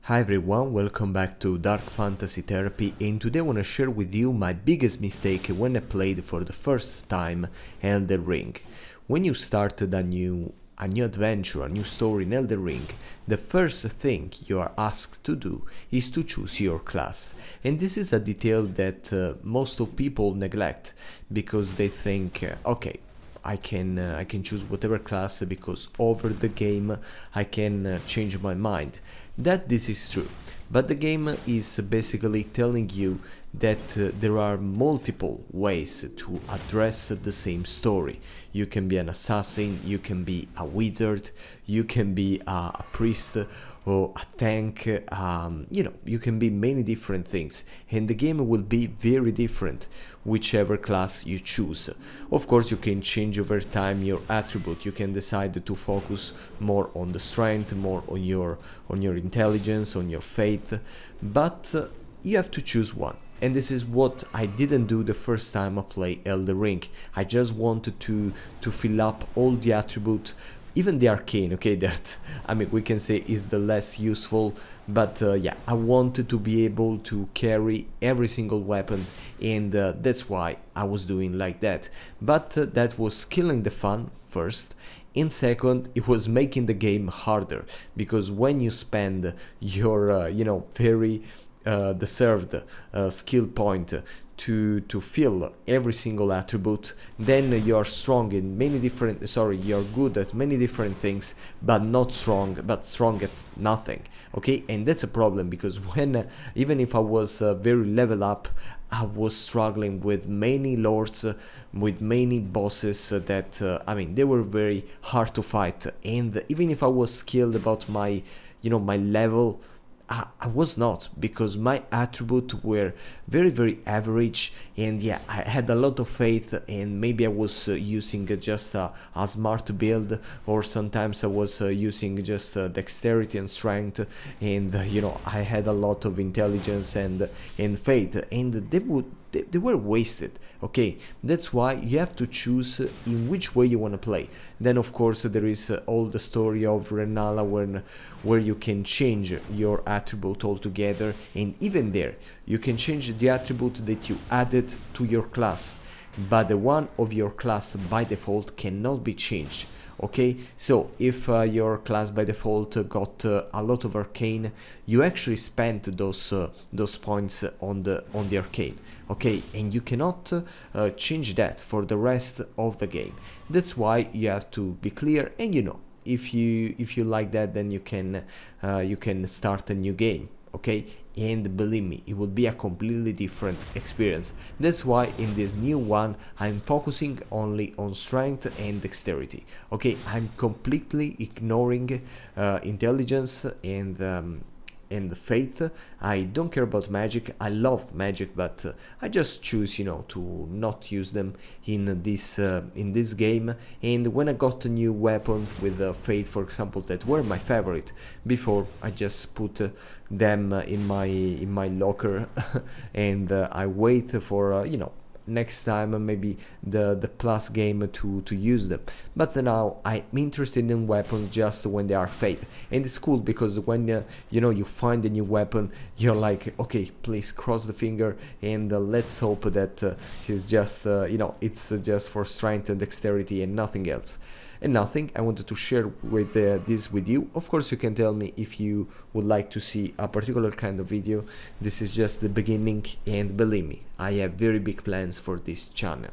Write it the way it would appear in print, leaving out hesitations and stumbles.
Hi everyone, welcome back to Dark Fantasy Therapy, and today I want to share with you my biggest mistake when I played for the first time Elden Ring. When you started a new adventure, a new story in Elden Ring, the first thing you are asked to do is to choose your class. And this is a detail that most of people neglect because they think, okay, I can choose whatever class because over the game I can change my mind. That this is true, but the game is basically telling you that there are multiple ways to address the same story. You can be an assassin, you can be a wizard, you can be a priest or a tank, you can be many different things, and the game will be very different whichever class you choose. Of course, you can change over time your attribute. You can decide to focus more on the strength, more on your intelligence, on your faith, but you have to choose one. And this is what I didn't do the first time I played Elden Ring. I just wanted to fill up all the attribute, even the arcane, okay, that we can say is the less useful, but yeah, I wanted to be able to carry every single weapon, and that's why I was doing like that. But that was killing the fun first. In second, it was making the game harder, because when you spend your very deserved skill point to fill every single attribute, then you're strong in many different, you're good at many different things, but not strong, but strong at nothing, okay? And that's a problem, because when even if I was very level up, I was struggling with many lords, with many bosses that they were very hard to fight. And even if I was skilled about my my level, I was not, because my attributes were very average, and yeah, I had a lot of faith, and maybe I was using just a smart build, or sometimes I was using just dexterity and strength, and I had a lot of intelligence and faith, and they were wasted. Okay, that's why you have to choose in which way you want to play. Then of course there is all the story of Renala, where you can change your attribute altogether, and even there you can change the attribute that you added to your class, but the one of your class by default cannot be changed. Okay, so if your class by default got a lot of arcane, you actually spent those points on the arcane. Okay, and you cannot change that for the rest of the game. That's why you have to be clear, and if you like that, then you can start a new game. Okay, and believe me, it will be a completely different experience. That's why in this new one I'm focusing only on strength and dexterity. Okay, I'm completely ignoring intelligence and faith. I don't care about magic. I love magic, but I just choose to not use them in this game. And when I got new weapons with faith, for example, that were my favorite before, I just put them in my locker and I wait for next time maybe the plus game to use them. But now I'm interested in weapons just when they are fate, and it's cool because when you find a new weapon, you're like, okay, please cross the finger, and let's hope that it's just it's just for strength and dexterity and nothing else. And nothing, I wanted to share with this with you. Of course, you can tell me if you would like to see a particular kind of video. This is just the beginning, and believe me, I have very big plans for this channel.